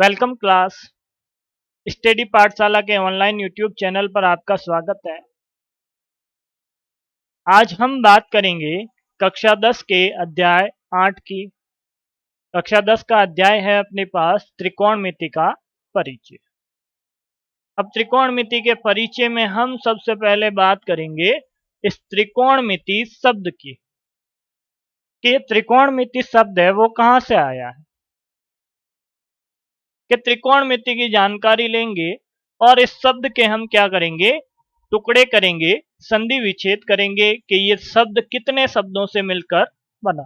Welcome class. Study पाठशाला के online YouTube channel पर आपका स्वागत है। आज हम बात करेंगे कक्षा 10 के अध्याय 8 की। कक्षा 10 का अध्याय है अपने पास त्रिकोणमिति का परिचय। अब त्रिकोणमिति के परिचय में हम सबसे पहले बात करेंगे इस त्रिकोणमिति शब्द की कि त्रिकोणमिति शब्द है वो कहाँ से आया है। कि त्रिकोणमिति की जानकारी लेंगे और इस शब्द के हम क्या करेंगे, टुकड़े करेंगे, संधि विच्छेद करेंगे कि ये शब्द कितने शब्दों से मिलकर बना।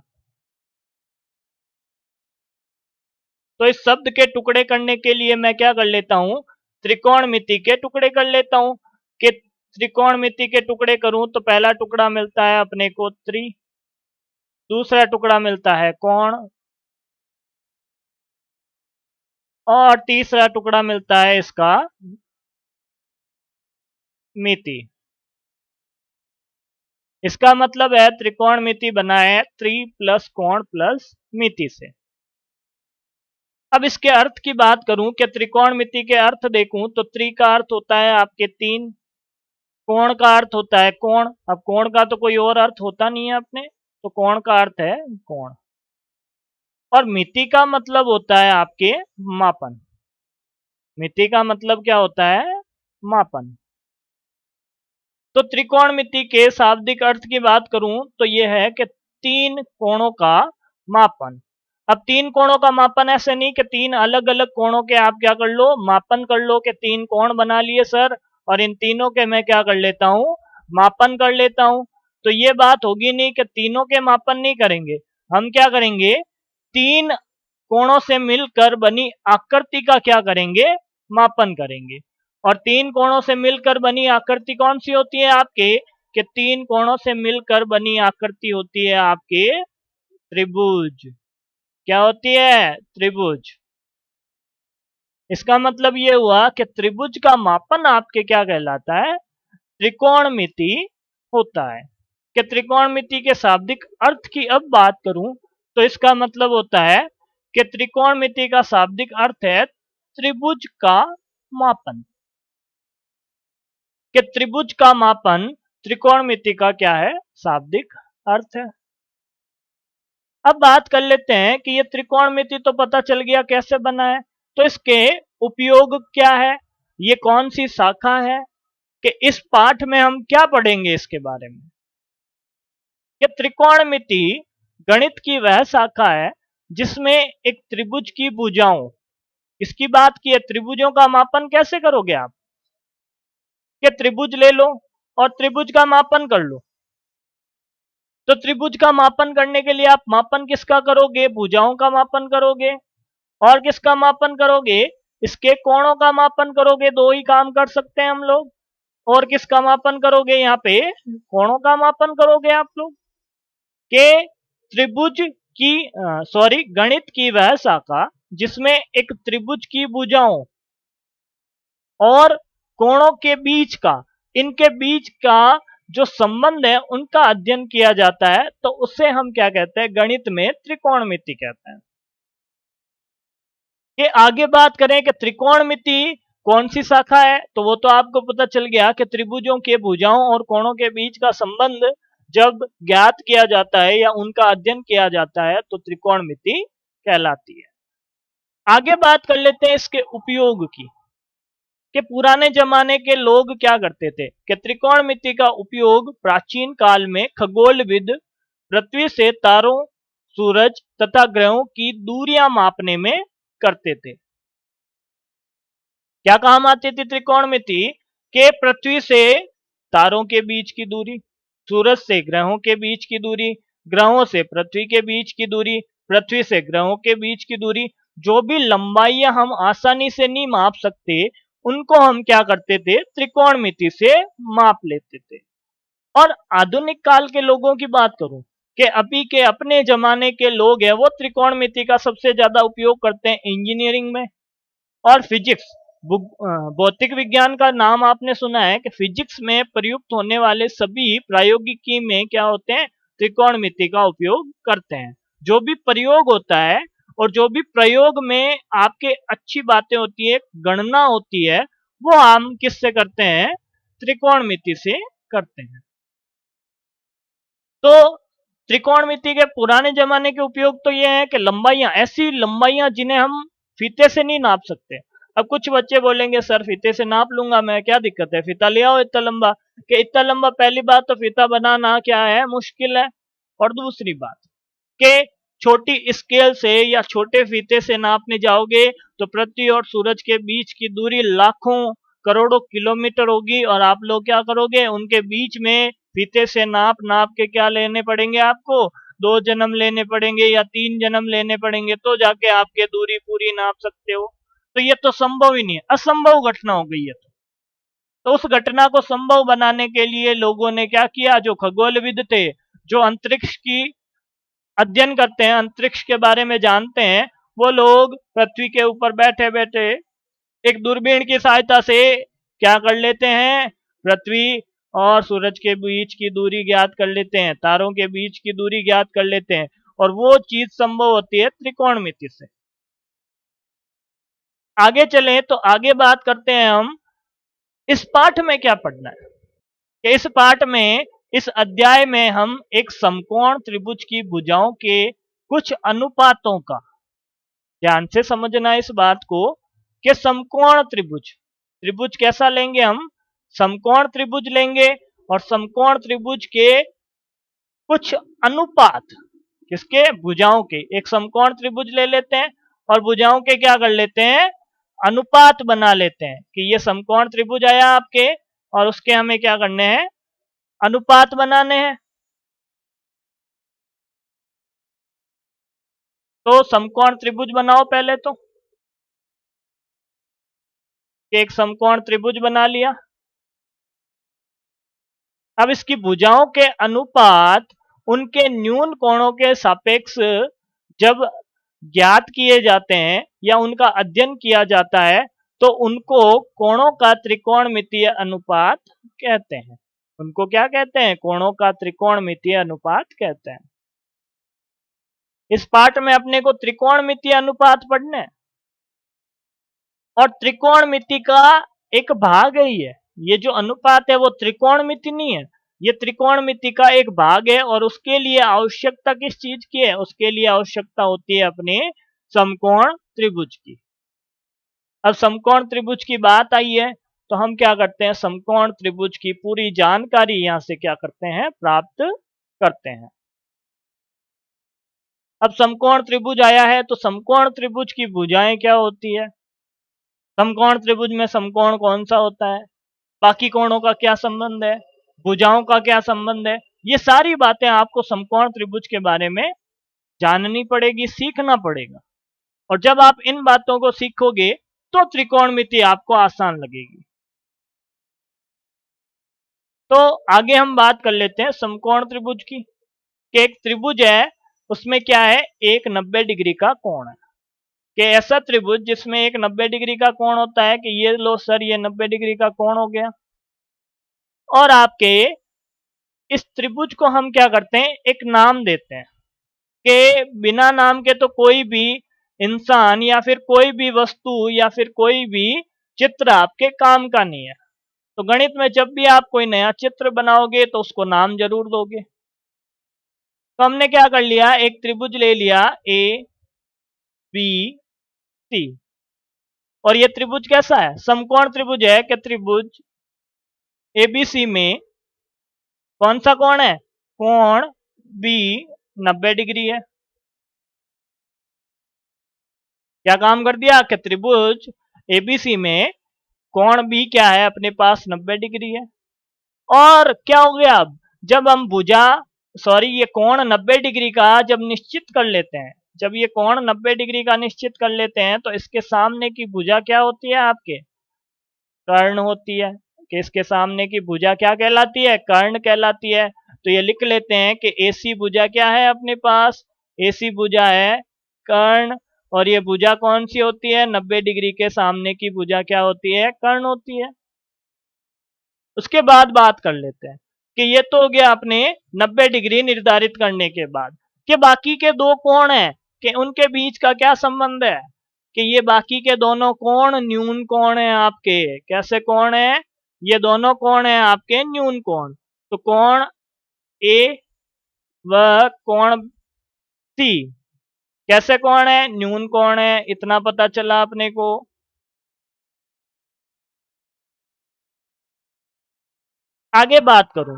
तो इस शब्द के टुकड़े करने के लिए मैं क्या कर लेता हूं, त्रिकोणमिति के टुकड़े कर लेता हूं। कि त्रिकोणमिति के टुकड़े करूं तो पहला टुकड़ा मिलता है अपने को त्रि, दूसरा टुकड़ा मिलता है कोण और तीसरा टुकड़ा मिलता है इसका मिति। इसका मतलब है त्रिकोणमिति बना है त्रि प्लस कोण प्लस मिति से। अब इसके अर्थ की बात करूं कि त्रिकोणमिति के अर्थ देखूं तो त्रि का अर्थ होता है आपके तीन, कोण का अर्थ होता है कोण। अब कोण का तो कोई और अर्थ होता नहीं है अपने, तो कोण का अर्थ है कोण। और मिति का मतलब होता है आपके मापन। मिति का मतलब क्या होता है, मापन। तो त्रिकोणमिति के शाब्दिक अर्थ की बात करूं तो यह है कि तीन कोणों का मापन। अब तीन कोणों का मापन ऐसे नहीं कि तीन अलग अलग कोणों के आप क्या कर लो, मापन कर लो कि तीन कोण बना लिए सर और इन तीनों के मैं क्या कर लेता हूं, मापन कर लेता हूं। तो ये बात होगी नहीं कि तीनों के मापन नहीं करेंगे। हम क्या करेंगे, तीन कोणों से मिलकर बनी आकृति का क्या करेंगे, मापन करेंगे। और तीन कोणों से मिलकर बनी आकृति कौन सी होती है आपके, कि तीन कोणों से मिलकर बनी आकृति होती है आपके त्रिभुज। क्या होती है, त्रिभुज। इसका मतलब ये हुआ कि त्रिभुज का मापन आपके क्या कहलाता है, त्रिकोणमिति होता है। कि त्रिकोणमिति के शाब्दिक अर्थ की अब बात करूं तो इसका मतलब होता है कि त्रिकोणमिति का शाब्दिक अर्थ है त्रिभुज का मापन। कि त्रिभुज का मापन त्रिकोणमिति का क्या है, शाब्दिक अर्थ है। अब बात कर लेते हैं कि ये त्रिकोणमिति तो पता चल गया कैसे बना है, तो इसके उपयोग क्या है, ये कौन सी शाखा है, कि इस पाठ में हम क्या पढ़ेंगे इसके बारे में। कि त्रिकोणमिति गणित की वह शाखा है जिसमें एक त्रिभुज की भुजाओं, इसकी बात की है, त्रिभुजों का मापन कैसे करोगे आप, कि त्रिभुज ले लो और त्रिभुज का मापन कर लो। तो त्रिभुज का मापन करने के लिए आप मापन किसका करोगे, भुजाओं का मापन करोगे। और किसका मापन करोगे, इसके कोणों का मापन करोगे। दो ही काम कर सकते हैं हम लोग। और किसका मापन करोगे, यहाँ पे कोणों का मापन करोगे आप लोग। के त्रिभुज की गणित की वह शाखा जिसमें एक त्रिभुज की भुजाओं और कोणों के बीच का, इनके बीच का जो संबंध है उनका अध्ययन किया जाता है, तो उसे हम क्या कहते हैं, गणित में त्रिकोणमिति कहते हैं। कि आगे बात करें कि त्रिकोणमिति कौन सी शाखा है, तो वो तो आपको पता चल गया कि त्रिभुजों के भुजाओं और कोणों के बीच का संबंध जब ज्ञात किया जाता है या उनका अध्ययन किया जाता है तो त्रिकोणमिति कहलाती है। आगे बात कर लेते हैं इसके उपयोग की, कि पुराने जमाने के लोग क्या करते थे, कि त्रिकोणमिति का उपयोग प्राचीन काल में खगोलविद पृथ्वी से तारों, सूरज तथा ग्रहों की दूरियां मापने में करते थे। क्या काम आती थी त्रिकोणमिति, के पृथ्वी से तारों के बीच की दूरी, सूरज से ग्रहों के बीच की दूरी, ग्रहों से पृथ्वी के बीच की दूरी, पृथ्वी से ग्रहों के बीच की दूरी, जो भी लंबाइयां हम आसानी से नहीं माप सकते उनको हम क्या करते थे, त्रिकोणमिति से माप लेते थे। और आधुनिक काल के लोगों की बात करूं, कि अभी के अपने जमाने के लोग हैं वो त्रिकोणमिति का सबसे ज्यादा उपयोग करते हैं इंजीनियरिंग में और फिजिक्स, भौतिक विज्ञान का नाम आपने सुना है, कि फिजिक्स में प्रयुक्त होने वाले सभी प्रायोगिकी में क्या होते हैं, त्रिकोणमिति का उपयोग करते हैं। जो भी प्रयोग होता है और जो भी प्रयोग में आपके अच्छी बातें होती है, गणना होती है, वो हम किससे करते हैं? त्रिकोणमिति से करते हैं। तो त्रिकोणमिति के पुराने जमाने के उपयोग तो ये है कि लंबाइयां, ऐसी लंबाइयां जिन्हें हम फीते से नहीं नाप सकते। अब कुछ बच्चे बोलेंगे सर फीते से नाप लूंगा मैं, क्या दिक्कत है, फीता ले आओ इतना लंबा। कि इतना लंबा, पहली बात तो फीता बनाना क्या है, मुश्किल है। और दूसरी बात कि छोटी स्केल से या छोटे फीते से नापने जाओगे तो पृथ्वी और सूरज के बीच की दूरी लाखों करोड़ों किलोमीटर होगी, और आप लोग क्या करोगे, उनके बीच में फीते से नाप नाप के क्या लेने पड़ेंगे आपको, 2 जन्म लेने पड़ेंगे या 3 जन्म लेने पड़ेंगे, तो जाके आपके दूरी पूरी नाप सकते हो। तो ये तो संभव ही नहीं है, असंभव घटना हो गई है। तो उस घटना को संभव बनाने के लिए लोगों ने क्या किया, जो खगोलविद थे, जो अंतरिक्ष की अध्ययन करते हैं, अंतरिक्ष के बारे में जानते हैं, वो लोग पृथ्वी के ऊपर बैठे बैठे एक दूरबीन की सहायता से क्या कर लेते हैं, पृथ्वी और सूरज के बीच की दूरी ज्ञात कर लेते हैं, तारों के बीच की दूरी ज्ञात कर लेते हैं, और वो चीज संभव होती है त्रिकोणमिति से। आगे चलें तो आगे बात करते हैं हम इस पाठ में क्या पढ़ना है। कि इस पाठ में, इस अध्याय में हम एक समकोण त्रिभुज की भुजाओं के कुछ अनुपातों का, ध्यान से समझना इस बात को, कि समकोण त्रिभुज, त्रिभुज कैसा लेंगे हम, समकोण त्रिभुज लेंगे, और समकोण त्रिभुज के कुछ अनुपात, किसके, भुजाओं के। एक समकोण त्रिभुज ले लेते हैं और भुजाओं के क्या कर लेते हैं, अनुपात बना लेते हैं, कि ये समकोण त्रिभुज आया आपके, और उसके हमें क्या करने हैं, अनुपात बनाने हैं। तो समकोण त्रिभुज बनाओ पहले तो, कि एक समकोण त्रिभुज बना लिया। अब इसकी भुजाओं के अनुपात उनके न्यून कोणों के सापेक्ष जब ज्ञात किए जाते हैं या उनका अध्ययन किया जाता है, तो उनको कोणों का त्रिकोणमितीय अनुपात कहते हैं। उनको क्या कहते हैं, कोणों का त्रिकोणमितीय अनुपात कहते हैं। इस पाठ में अपने को त्रिकोणमितीय अनुपात पढ़ना है, और त्रिकोणमिति का एक भाग है ये जो अनुपात है वो त्रिकोणमिति नहीं है, ये त्रिकोणमिति का एक भाग है। और उसके लिए आवश्यकता किस चीज की है, उसके लिए आवश्यकता होती है अपने समकोण त्रिभुज की। अब समकोण त्रिभुज की बात आई है तो हम क्या करते हैं, समकोण त्रिभुज की पूरी जानकारी यहां से क्या करते हैं, प्राप्त करते हैं। अब समकोण त्रिभुज आया है तो समकोण त्रिभुज की भुजाएं क्या होती है, समकोण त्रिभुज में समकोण कौन सा होता है, बाकी कोणों का क्या संबंध है, भुजाओं का क्या संबंध है, ये सारी बातें आपको समकोण त्रिभुज के बारे में जाननी पड़ेगी, सीखना पड़ेगा। और जब आप इन बातों को सीखोगे तो त्रिकोणमिति आपको आसान लगेगी। तो आगे हम बात कर लेते हैं समकोण त्रिभुज की। कि एक त्रिभुज है, उसमें क्या है, एक 90 डिग्री का कोण है। कि ऐसा त्रिभुज जिसमें एक 90 डिग्री का कोण होता है, कि ये लो सर ये 90 डिग्री का कोण हो गया, और आपके इस त्रिभुज को हम क्या करते हैं, एक नाम देते हैं। कि बिना नाम के तो कोई भी इंसान या फिर कोई भी वस्तु या फिर कोई भी चित्र आपके काम का नहीं है। तो गणित में जब भी आप कोई नया चित्र बनाओगे तो उसको नाम जरूर दोगे। तो हमने क्या कर लिया, एक त्रिभुज ले लिया ए बी सी, और ये त्रिभुज कैसा है, समकोण त्रिभुज है। कि त्रिभुज एबीसी में कौन सा कोण है, कोण बी 90 डिग्री है। क्या काम कर दिया, कि त्रिभुज एबीसी में कोण बी क्या है, अपने पास 90 डिग्री है। और क्या हो गया, अब जब हम भुजा, सॉरी ये कोण 90 डिग्री का जब निश्चित कर लेते हैं, जब ये कोण 90 डिग्री का निश्चित कर लेते हैं, तो इसके सामने की भुजा क्या होती है, आपके कर्ण होती है। कि इसके सामने की भुजा क्या कहलाती है, कर्ण कहलाती है। तो ये लिख लेते हैं कि एसी भुजा क्या है अपने पास, एसी भुजा है कर्ण। और ये भुजा कौन सी होती है, 90 डिग्री के सामने की भुजा क्या होती है, कर्ण होती है। उसके बाद बात कर लेते हैं कि ये तो हो गया अपने 90 डिग्री निर्धारित करने के बाद, कि बाकी के दो कोण हैं, कि उनके बीच का क्या संबंध है, कि ये बाकी के दोनों कोण न्यून कोण है आपके। कैसे कोण है? ये दोनों कोण है आपके न्यून कोण। तो कोण ए व कोण सी कैसे कोण है? न्यून कोण है। इतना पता चला अपने को। आगे बात करूं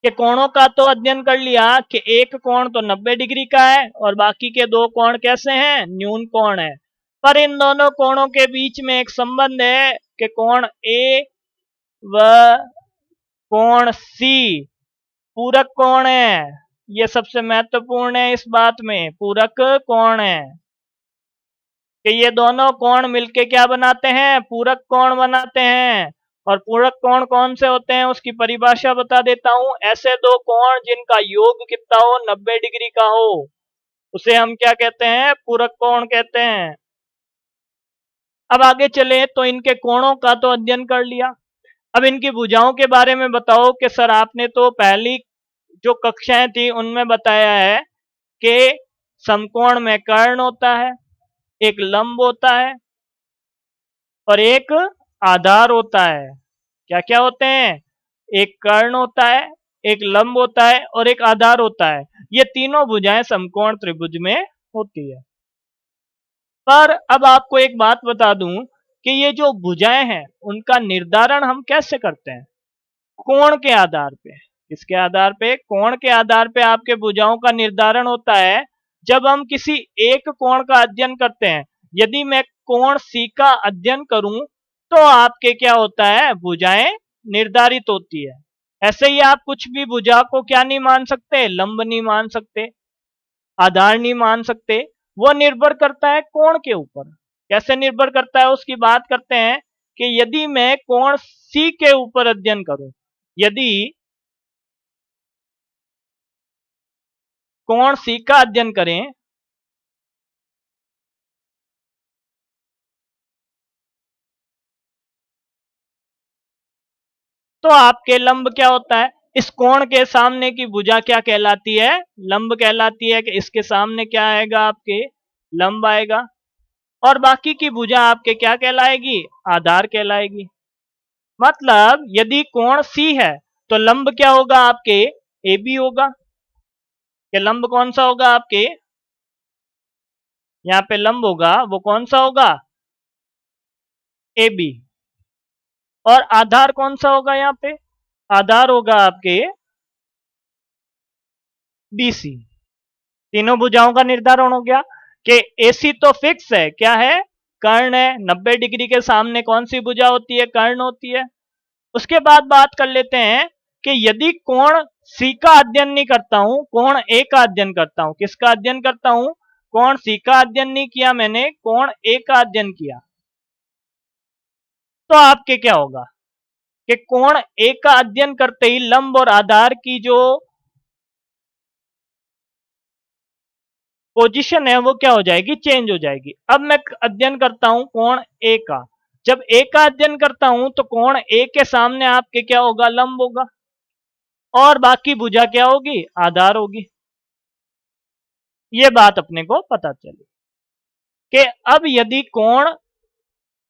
कि कोणों का तो अध्ययन कर लिया कि एक कोण तो 90 डिग्री का है और बाकी के दो कोण कैसे हैं? न्यून कोण है। पर इन दोनों कोणों के बीच में एक संबंध है कि कोण ए व कोण सी पूरक कोण है। ये सबसे महत्वपूर्ण है इस बात में, पूरक कोण है कि ये दोनों कोण मिलके क्या बनाते हैं? पूरक कोण बनाते हैं। और पूरक कोण कौन से होते हैं उसकी परिभाषा बता देता हूं। ऐसे दो कोण जिनका योग कितना हो? 90 डिग्री का हो, उसे हम क्या कहते हैं? पूरक कोण कहते हैं। अब आगे चले तो इनके कोणों का तो अध्ययन कर लिया। अब इनकी भुजाओं के बारे में बताओ कि सर आपने तो पहली जो कक्षाएं थी उनमें बताया है कि समकोण में कर्ण होता है, एक लंब होता है और एक आधार होता है। क्या क्या होते हैं? एक कर्ण होता है, एक लंब होता है और एक आधार होता है। ये तीनों भुजाएं समकोण त्रिभुज में होती है। पर अब आपको एक बात बता दूं कि ये जो भुजाएं हैं उनका निर्धारण हम कैसे करते हैं? कोण के आधार पे। किसके आधार पे? कोण के आधार पे आपके भुजाओं का निर्धारण होता है। जब हम किसी एक कोण का अध्ययन करते हैं, यदि मैं कोण सी का अध्ययन करूं तो आपके क्या होता है? भुजाएं निर्धारित होती है। ऐसे ही आप कुछ भी भुजा को क्या नहीं मान सकते? लंब नहीं मान सकते, आधार नहीं मान सकते। वो निर्भर करता है कोण के ऊपर। कैसे निर्भर करता है उसकी बात करते हैं कि यदि मैं कोण सी के ऊपर अध्ययन करूं, यदि कोण सी का अध्ययन करें तो आपके लंब क्या होता है? इस कोण के सामने की भुजा क्या कहलाती है? लंब कहलाती है। कि इसके सामने क्या आएगा? आपके लंब आएगा। और बाकी की भुजा आपके क्या कहलाएगी? आधार कहलाएगी। मतलब यदि कोण सी है तो लंब क्या होगा? आपके ए बी होगा। कि लंब कौन सा होगा? आपके यहाँ पे लंब होगा, वो कौन सा होगा? A B. और आधार कौन सा होगा? यहाँ पे आधार होगा आपके बी सी। तीनों भुजाओं का निर्धारण हो गया कि एसी तो फिक्स है, क्या है? कर्ण है। 90 डिग्री के सामने कौन सी भुजा होती है? कर्ण होती है। उसके बाद बात कर लेते हैं कि यदि कोण सी का अध्ययन नहीं करता हूं, कोण ए का अध्ययन करता हूं। किसका अध्ययन करता हूं? कोण सी का अध्ययन नहीं किया मैंने, कोण ए का अध्ययन किया, तो आपके क्या होगा? कि कोण ए का अध्ययन करते ही लंब और आधार की जो पोजीशन है वो क्या हो जाएगी? चेंज हो जाएगी। अब मैं अध्ययन करता हूं कोण ए का। जब ए का अध्ययन करता हूं तो कोण ए के सामने आपके क्या होगा? लंब होगा। और बाकी भुजा क्या होगी? आधार होगी। ये बात अपने को पता चली कि अब यदि कोण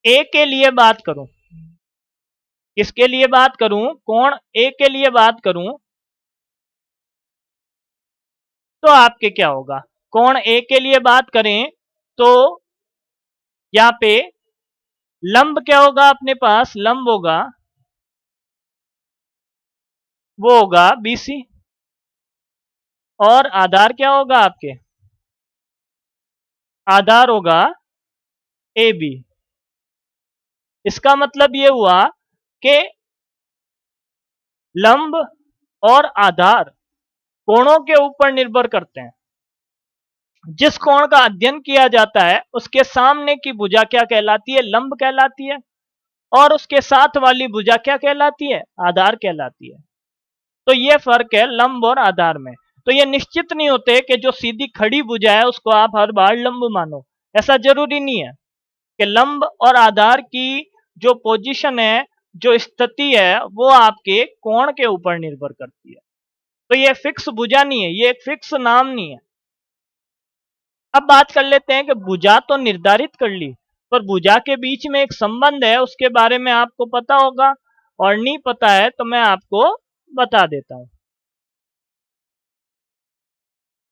ए के लिए बात करूं, किसके लिए बात करूं? कोण ए के लिए बात करूं तो आपके क्या होगा? कोण ए के लिए बात करें तो यहाँ पे लंब क्या होगा? अपने पास लंब होगा, वो होगा बीसी। और आधार क्या होगा? आपके आधार होगा ए बी। इसका मतलब ये हुआ कि लंब और आधार कोणों के ऊपर निर्भर करते हैं। जिस कोण का अध्ययन किया जाता है उसके सामने की भुजा क्या कहलाती है? लंब कहलाती है। और उसके साथ वाली भुजा क्या कहलाती है? आधार कहलाती है। तो ये फर्क है लंब और आधार में। तो ये निश्चित नहीं होते कि जो सीधी खड़ी भुजा है उसको आप हर बार लंब मानो, ऐसा जरूरी नहीं है। कि लंब और आधार की जो पोजीशन है, जो स्थिति है, वो आपके कोण के ऊपर निर्भर करती है। तो ये फिक्स भुजा नहीं है, ये एक फिक्स नाम नहीं है। अब बात कर लेते हैं कि भुजा तो निर्धारित कर ली, पर भुजा के बीच में एक संबंध है, उसके बारे में आपको पता होगा, और नहीं पता है तो मैं आपको बता देता हूं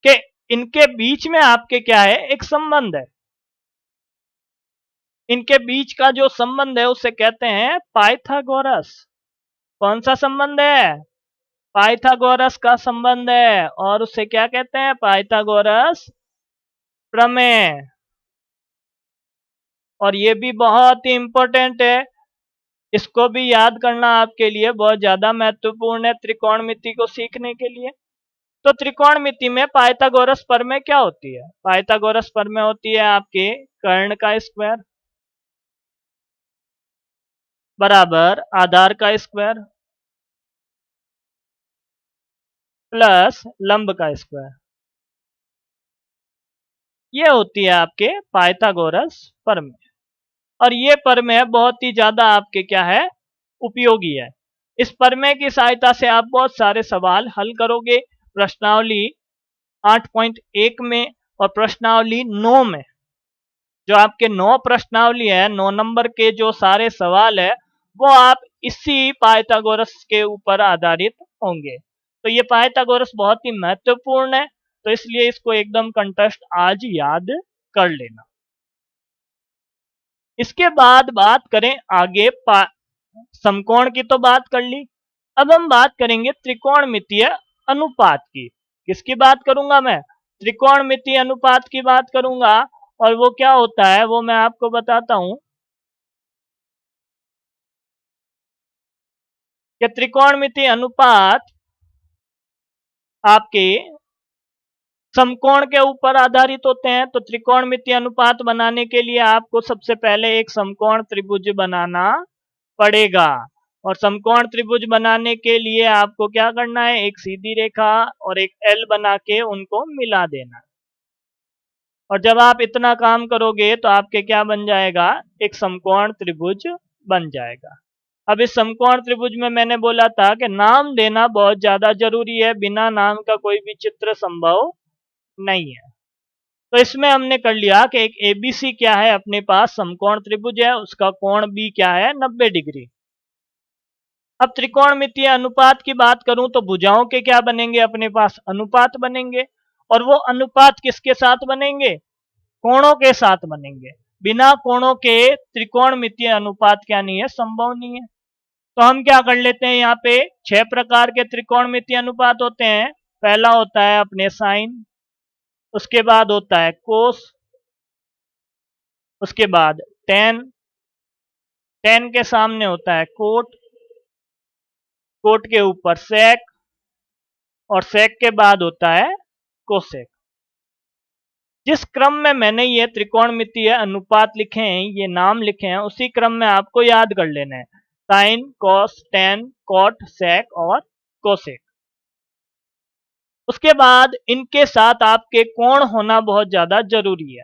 कि इनके बीच में आपके क्या है, एक संबंध है। इनके बीच का जो संबंध है उसे कहते हैं पाइथागोरस। कौन सा संबंध है? पाइथागोरस का संबंध है, और उसे क्या कहते हैं? पाइथागोरस प्रमेय। और ये भी बहुत ही इंपॉर्टेंट है, इसको भी याद करना आपके लिए बहुत ज्यादा महत्वपूर्ण है त्रिकोणमिति को सीखने के लिए। तो त्रिकोणमिति में पाइथागोरस प्रमेय क्या होती है? पाइथागोरस प्रमेय होती है आपके कर्ण का स्क्वायर बराबर आधार का स्क्वायर प्लस लंब का स्क्वायर। ये होती है आपके पाइथागोरस प्रमेय, और ये प्रमेय बहुत ही ज्यादा आपके क्या है, उपयोगी है। इस प्रमेय की सहायता से आप बहुत सारे सवाल हल करोगे प्रश्नावली 8.1 में और प्रश्नावली 9 में। जो आपके 9 प्रश्नावली है, 9 नंबर के जो सारे सवाल है, वो आप इसी पाइथागोरस के ऊपर आधारित होंगे। तो ये पाइथागोरस बहुत ही महत्वपूर्ण है, तो इसलिए इसको एकदम कंठस्थ आज याद कर लेना। इसके बाद बात करें आगे, समकोण की तो बात कर ली, अब हम बात करेंगे त्रिकोणमितीय अनुपात की। किसकी बात करूंगा मैं? त्रिकोणमितीय अनुपात की बात करूंगा। और वो क्या होता है वो मैं आपको बताता हूं कि त्रिकोणमितीय अनुपात आपके समकोण के ऊपर आधारित होते हैं। तो त्रिकोणमितीय अनुपात बनाने के लिए आपको सबसे पहले एक समकोण त्रिभुज बनाना पड़ेगा, और समकोण त्रिभुज बनाने के लिए आपको क्या करना है, एक सीधी रेखा और एक एल बना के उनको मिला देना। और जब आप इतना काम करोगे तो आपके क्या बन जाएगा, एक समकोण त्रिभुज बन जाएगा। अब इस समकोण त्रिभुज में मैंने बोला था कि नाम देना बहुत ज्यादा जरूरी है, बिना नाम का कोई भी चित्र संभव नहीं है। तो इसमें हमने कर लिया कि एक एबीसी क्या है, अपने पास समकोण त्रिभुज है, उसका कोण बी क्या है, 90 डिग्री। अब त्रिकोणमितीय अनुपात की बात करूं तो भुजाओं के क्या बनेंगे, अपने पास अनुपात बनेंगे। और वो अनुपात किसके साथ बनेंगे? कोणों के साथ बनेंगे। बिना कोणों के त्रिकोणमितीय अनुपात क्या नहीं है, संभव नहीं है। तो हम क्या कर लेते हैं, यहाँ पे 6 प्रकार के त्रिकोणमितीय अनुपात होते हैं। पहला होता है अपने साइन, उसके बाद होता है कोस, उसके बाद टेन, टेन के सामने होता है कोट, कोट के ऊपर सेक, और सेक के बाद होता है कोसेक। जिस क्रम में मैंने ये त्रिकोणमितीय अनुपात लिखे हैं, ये नाम लिखे हैं, उसी क्रम में आपको याद कर लेना है। साइन, कॉस, टेन, कॉट, सेक और कोसेक। उसके बाद इनके साथ आपके कोण होना बहुत ज्यादा जरूरी है,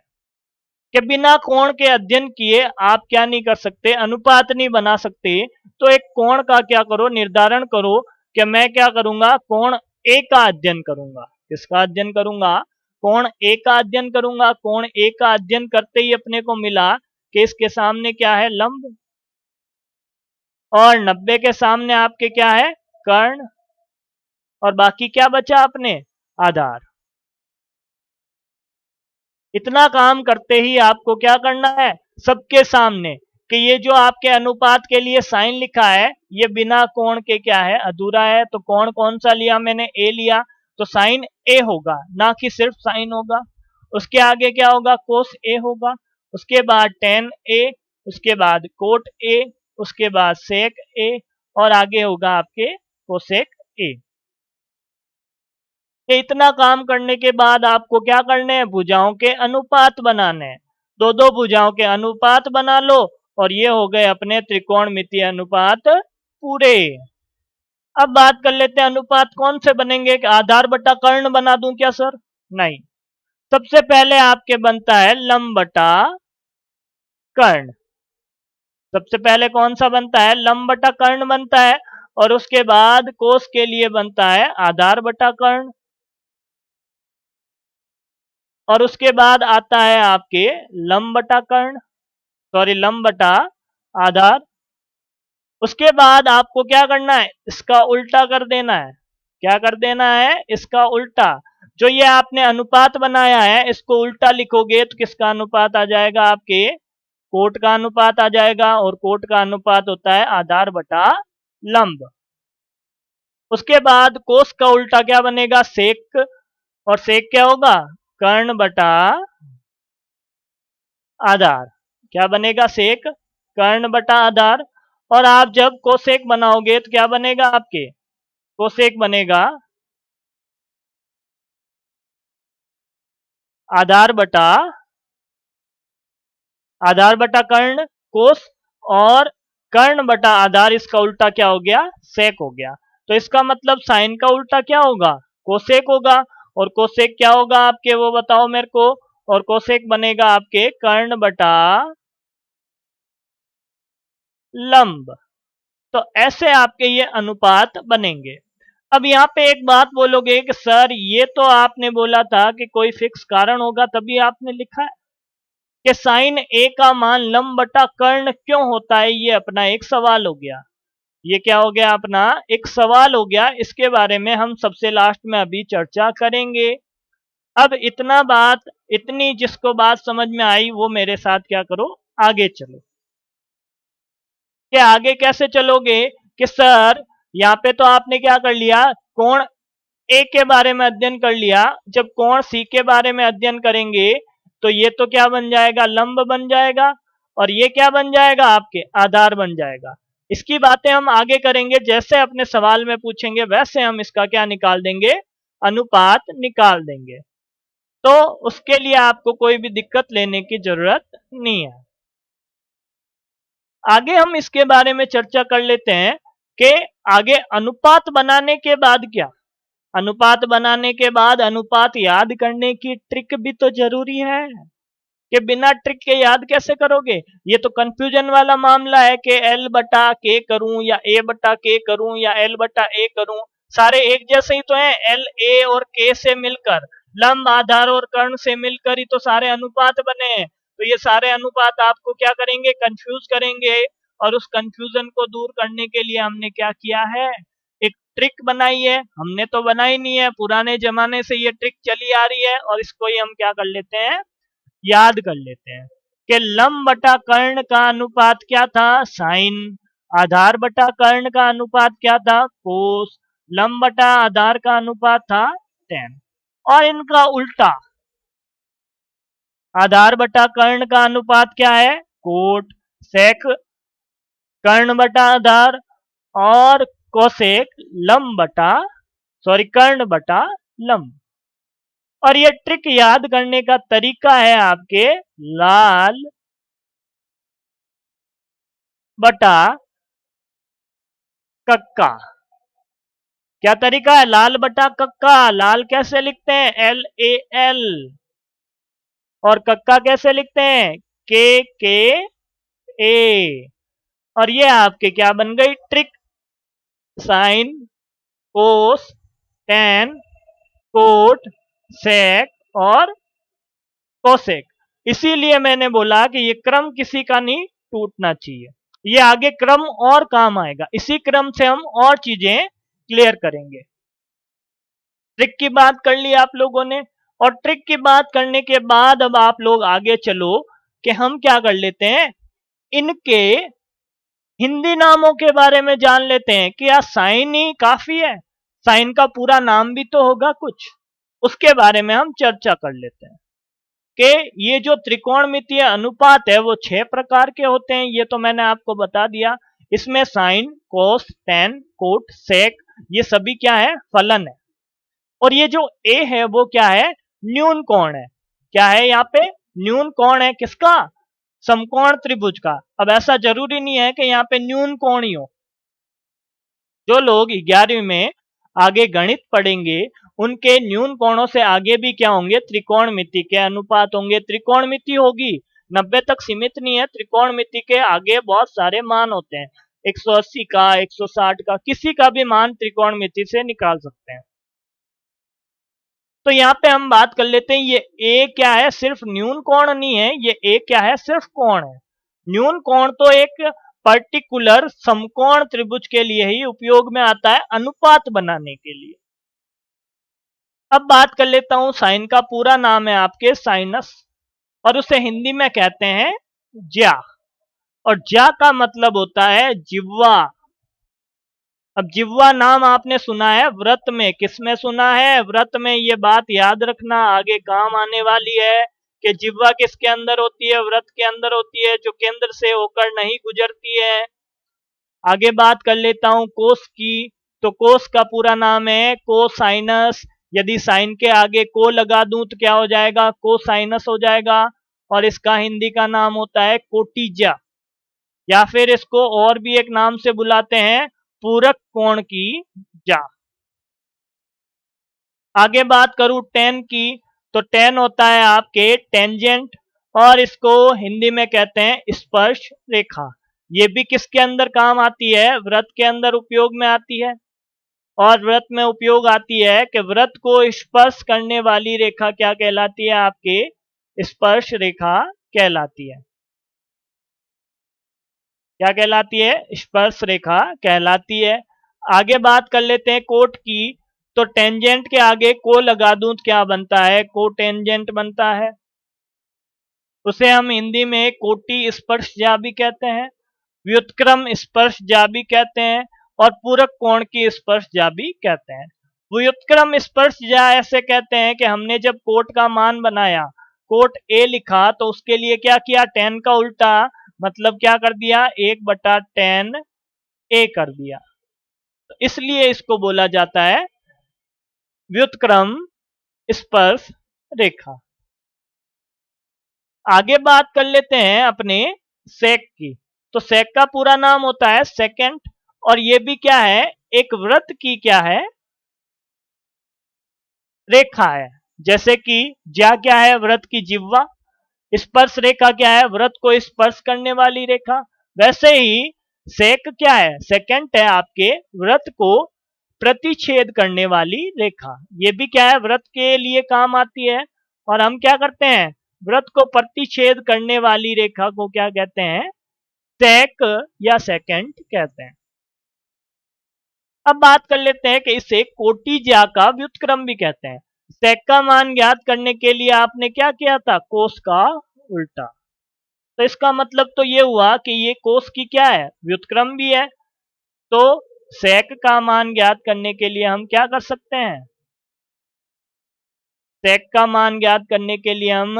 कि बिना कोण के अध्ययन किए आप क्या नहीं कर सकते, अनुपात नहीं बना सकते। तो एक कोण का क्या करो, निर्धारण करो कि मैं क्या करूंगा, कोण ए का अध्ययन करूंगा। किसका अध्ययन करूंगा? कोण ए का अध्ययन करूंगा। कोण ए का अध्ययन करते ही अपने को मिला कि इसके सामने क्या है, लंब, और 90 के सामने आपके क्या है, कर्ण, और बाकी क्या बचा अपने, आधार। इतना काम करते ही आपको क्या करना है, सबके सामने, कि ये जो आपके अनुपात के लिए साइन लिखा है, ये बिना कोण के क्या है, अधूरा है। तो कोण कौन सा लिया मैंने, ए लिया, तो साइन ए होगा, ना कि सिर्फ साइन होगा। उसके आगे क्या होगा, कोस ए होगा। उसके बाद टेन ए, उसके बाद कोट ए, उसके बाद सेक ए, और आगे होगा आपके कोसेक ए। कि इतना काम करने के बाद आपको क्या करने हैं, भुजाओं के अनुपात बनाने हैं। दो दो भुजाओं के अनुपात बना लो, और ये हो गए अपने त्रिकोणमितीय अनुपात पूरे। अब बात कर लेते हैं अनुपात कौन से बनेंगे, कि आधार बटा कर्ण बना दूं क्या सर? नहीं, सबसे पहले आपके बनता है लंब बटा कर्ण। सबसे पहले कौन सा बनता है, लंब बटा कर्ण बनता है, और उसके बाद कोस के लिए बनता है आधार बटा कर्ण। और उसके बाद आता है आपके लंब बटा कर्ण, सॉरी लंब बटा आधार। उसके बाद आपको क्या करना है, इसका उल्टा कर देना है। क्या कर देना है, इसका उल्टा। जो ये आपने अनुपात बनाया है इसको उल्टा लिखोगे तो किसका अनुपात आ जाएगा, आपके कोट का अनुपात आ जाएगा, और कोट का अनुपात होता है आधार बटा लंब। उसके बाद कोस का उल्टा क्या बनेगा, सेक, और सेक क्या होगा, कर्ण बटा आधार। क्या बनेगा, सेक कर्ण बटा आधार। और आप जब कोसेक बनाओगे तो क्या बनेगा, आपके कोसेक बनेगा आधार बटा कर्ण कोस, और कर्ण बटा आधार, इसका उल्टा क्या हो गया, सेक हो गया। तो इसका मतलब साइन का उल्टा क्या होगा, कोसेक होगा। और कोसेक क्या होगा आपके, वो बताओ मेरे को। और कोसेक बनेगा आपके कर्ण बटा लंब। तो ऐसे आपके ये अनुपात बनेंगे। अब यहाँ पे एक बात बोलोगे कि सर ये तो आपने बोला था कि कोई फिक्स कारण होगा तभी आपने लिखा है, कि साइन ए का मान लंब बटा कर्ण क्यों होता है, ये अपना एक सवाल हो गया। ये क्या हो गया, अपना एक सवाल हो गया। इसके बारे में हम सबसे लास्ट में अभी चर्चा करेंगे। अब इतना बात, इतनी जिसको बात समझ में आई वो मेरे साथ क्या करो, आगे चलो। कि आगे कैसे चलोगे, कि सर यहाँ पे तो आपने क्या कर लिया, कोण ए के बारे में अध्ययन कर लिया। जब कोण सी के बारे में अध्ययन करेंगे तो ये तो क्या बन जाएगा, लंब बन जाएगा, और ये क्या बन जाएगा, आपके आधार बन जाएगा। इसकी बातें हम आगे करेंगे, जैसे अपने सवाल में पूछेंगे वैसे हम इसका क्या निकाल देंगे, अनुपात निकाल देंगे। तो उसके लिए आपको कोई भी दिक्कत लेने की जरूरत नहीं है। आगे हम इसके बारे में चर्चा कर लेते हैं कि आगे अनुपात बनाने के बाद क्या। अनुपात बनाने के बाद अनुपात याद करने की ट्रिक भी तो जरूरी है, कि बिना ट्रिक के याद कैसे करोगे। ये तो कंफ्यूजन वाला मामला है कि एल बटा के करूं या ए बटा के करूं या एल बटा ए करूं, सारे एक जैसे ही तो हैं। एल ए और के से मिलकर, लंब आधार और कर्ण से मिलकर ही तो सारे अनुपात बने हैं। तो ये सारे अनुपात आपको क्या करेंगे, कंफ्यूज करेंगे। और उस कंफ्यूजन को दूर करने के लिए हमने क्या किया है, एक ट्रिक बनाई है। हमने तो बनाई नहीं है, पुराने जमाने से ये ट्रिक चली आ रही है, और इसको ही हम क्या कर लेते हैं, याद कर लेते हैं। कि लंब बटा कर्ण का अनुपात क्या था, साइन। आधार बटा कर्ण का अनुपात क्या था, कोस। लंब बटा आधार का अनुपात था टेन। और इनका उल्टा, आधार बटा कर्ण का अनुपात क्या है, कोट। सेक कर्ण बटा आधार, और कोसेक लंब बटा, सॉरी कर्ण बटा लंब। और ये ट्रिक याद करने का तरीका है आपके लाल बटा कक्का। क्या तरीका है, लाल बटा कक्का। लाल कैसे लिखते हैं, एल ए एल। और कक्का कैसे लिखते हैं, के ए। और ये आपके क्या बन गई trick, sine cos tan cot sec और कोसेक। इसीलिए मैंने बोला कि ये क्रम किसी का नहीं टूटना चाहिए। ये आगे क्रम और काम आएगा, इसी क्रम से हम और चीजें क्लियर करेंगे। ट्रिक की बात कर ली आप लोगों ने, और ट्रिक की बात करने के बाद अब आप लोग आगे चलो कि हम क्या कर लेते हैं, इनके हिंदी नामों के बारे में जान लेते हैं। कि यार साइन ही काफी है, साइन का पूरा नाम भी तो होगा कुछ। उसके बारे में हम चर्चा कर लेते हैं कि ये जो त्रिकोणमितीय अनुपात है वो 6 प्रकार के होते हैं। ये तो मैंने आपको बता दिया। इसमें sine cos tan cot sec ये सभी क्या है, फलन है। और ये जो ए है वो क्या है, न्यून कोण है। क्या है यहाँ पे, न्यून कोण है, किसका, समकोण त्रिभुज का। अब ऐसा जरूरी नहीं है कि यहाँ पे न्यून कोण ही हो। जो लोग 11वीं में आगे गणित पढ़ेंगे उनके न्यून कोणों से आगे भी क्या होंगे, त्रिकोणमिति के अनुपात होंगे। त्रिकोणमिति होगी, 90 तक सीमित नहीं है। त्रिकोणमिति के आगे बहुत सारे मान होते हैं, 180 का, 160 का, किसी का भी मान त्रिकोणमिति से निकाल सकते हैं। तो यहाँ पे हम बात कर लेते हैं, ये ए क्या है, सिर्फ न्यून कोण नहीं है, ये ए क्या है, सिर्फ कोण है। न्यून कोण तो एक पर्टिकुलर समकोण त्रिभुज के लिए ही उपयोग में आता है, अनुपात बनाने के लिए। अब बात कर लेता हूं, साइन का पूरा नाम है आपके साइनस, और उसे हिंदी में कहते हैं ज्या, और ज्या का मतलब होता है जिह्वा। अब जिह्वा नाम आपने सुना है व्रत में, किसमें सुना है, व्रत में। ये बात याद रखना, आगे काम आने वाली है कि जिह्वा किसके अंदर होती है, व्रत के अंदर होती है, जो केंद्र से होकर नहीं गुजरती है। आगे बात कर लेता हूं कोस की, तो कोस का पूरा नाम है कोसाइनस। यदि साइन के आगे को लगा दूं तो क्या हो जाएगा, कोसाइनस हो जाएगा। और इसका हिंदी का नाम होता है कोटिज्या, या फिर इसको और भी एक नाम से बुलाते हैं, पूरक कोण की जा। आगे बात करूं टेन की, तो टेन होता है आपके टेंजेंट, और इसको हिंदी में कहते हैं स्पर्श रेखा। ये भी किसके अंदर काम आती है, व्रत के अंदर उपयोग में आती है। और व्रत में उपयोग आती है कि व्रत को स्पर्श करने वाली रेखा क्या कहलाती है, आपके स्पर्श रेखा कहलाती है। क्या कहलाती है, स्पर्श रेखा कहलाती है। आगे बात कर लेते हैं कोट की, तो टेंजेंट के आगे को लगा दूं तो क्या बनता है, को टेंजेंट बनता है। उसे हम हिंदी में कोटि स्पर्श ज्या भी कहते हैं, व्युत्क्रम स्पर्श ज्या भी कहते हैं, और पूरक कोण की स्पर्श ज्या भी कहते हैं। व्युत्क्रम स्पर्श ज्या ऐसे कहते हैं कि हमने जब कोट का मान बनाया, कोट ए लिखा, तो उसके लिए क्या किया, टेन का उल्टा, मतलब क्या कर दिया, 1/10 ए कर दिया। तो इसलिए इसको बोला जाता है व्युत्क्रम स्पर्श रेखा। आगे बात कर लेते हैं अपने सेक की, तो सेक का पूरा नाम होता है सेकेंड, और ये भी क्या है, एक व्रत की क्या है, रेखा है। जैसे कि ज्या क्या है, व्रत की जिह्वा, स्पर्श रेखा क्या है, व्रत को स्पर्श करने वाली रेखा। वैसे ही सेक क्या है, सेकेंड है आपके व्रत को प्रतिच्छेद करने वाली रेखा। ये भी क्या है, व्रत के लिए काम आती है। और हम क्या करते हैं, व्रत को प्रतिच्छेद करने वाली रेखा को क्या कहते हैं, सेक या सेकेंड कहते हैं। अब बात कर लेते हैं कि इसे कोटि ज्या का व्युत्क्रम भी कहते हैं। सेक का मान ज्ञात करने के लिए आपने क्या किया था, कोस का उल्टा। तो इसका मतलब तो ये हुआ कि ये कोस की क्या है, व्युत्क्रम भी है। तो सेक का मान ज्ञात करने के लिए हम क्या कर सकते हैं, सेक का मान ज्ञात करने के लिए हम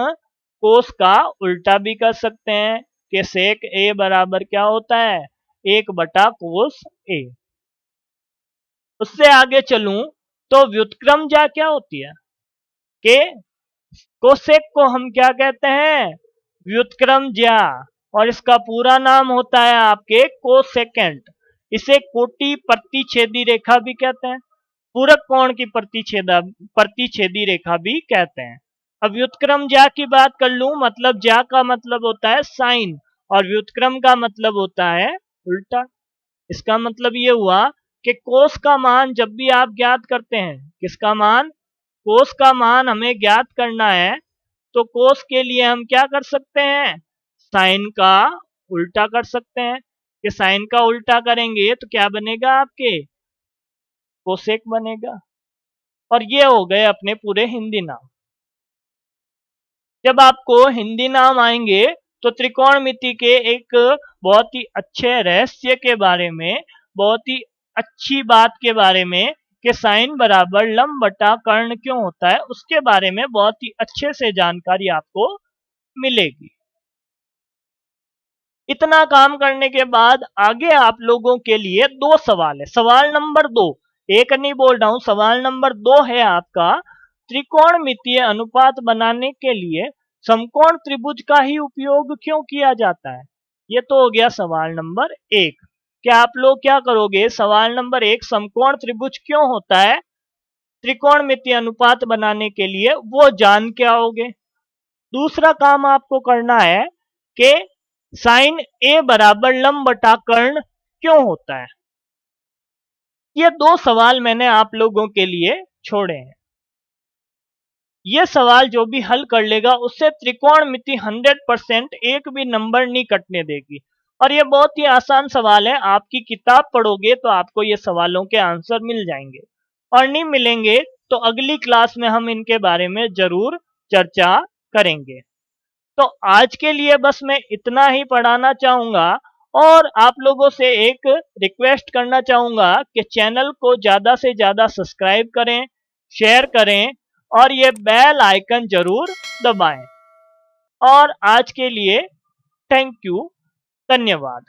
कोस का उल्टा भी कर सकते हैं, कि सेक ए बराबर क्या होता है, 1/कोस ए। उससे आगे चलूं तो व्युत्क्रम ज्या क्या होती है, कि कोसेक को हम क्या कहते हैं, व्युत्क्रम ज्या, और इसका पूरा नाम होता है आपके कोसेकेंट। इसे कोटि प्रतिच्छेदी रेखा भी कहते हैं, पूरक कोण की प्रतिच्छेदी रेखा भी कहते हैं। अब व्युत्क्रम ज्या की बात कर लूं, मतलब ज्या का मतलब होता है साइन, और व्युत्क्रम का मतलब होता है उल्टा। इसका मतलब ये हुआ कि कोस का मान जब भी आप ज्ञात करते हैं, किसका मान, कोस का मान हमें ज्ञात करना है, तो कोस के लिए हम क्या कर सकते हैं, साइन का उल्टा कर सकते हैं। कि साइन का उल्टा करेंगे तो क्या बनेगा, आपके कोसेक बनेगा। और ये हो गए अपने पूरे हिंदी नाम। जब आपको हिंदी नाम आएंगे तो त्रिकोणमिति के एक बहुत ही अच्छे रहस्य के बारे में, बहुत ही अच्छी बात के बारे में, कि साइन बराबर लंब बटा कर्ण क्यों होता है, उसके बारे में बहुत ही अच्छे से जानकारी आपको मिलेगी। इतना काम करने के बाद आगे आप लोगों के लिए 2 सवाल है। सवाल नंबर 2, एक नहीं बोल रहा हूं, सवाल नंबर 2 है आपका, त्रिकोणमितीय अनुपात बनाने के लिए समकोण त्रिभुज का ही उपयोग क्यों किया जाता है। ये तो हो गया सवाल नंबर 1। क्या आप लोग क्या करोगे, सवाल नंबर 1 समकोण त्रिभुज क्यों होता है, त्रिकोणमितीय अनुपात बनाने के लिए वो जान के आओगे। दूसरा काम आपको करना है कि साइन ए बराबर लंब बटा कर्ण क्यों होता है। ये 2 सवाल मैंने आप लोगों के लिए छोड़े हैं। ये सवाल जो भी हल कर लेगा उससे त्रिकोणमिति 100% एक भी नंबर नहीं कटने देगी। और ये बहुत ही आसान सवाल है, आपकी किताब पढ़ोगे तो आपको ये सवालों के आंसर मिल जाएंगे, और नहीं मिलेंगे तो अगली क्लास में हम इनके बारे में जरूर चर्चा करेंगे। तो आज के लिए बस मैं इतना ही पढ़ाना चाहूंगा, और आप लोगों से एक रिक्वेस्ट करना चाहूंगा कि चैनल को ज़्यादा से ज़्यादा सब्सक्राइब करें, शेयर करें, और ये बेल आइकन जरूर दबाएं। और आज के लिए थैंक यू, धन्यवाद।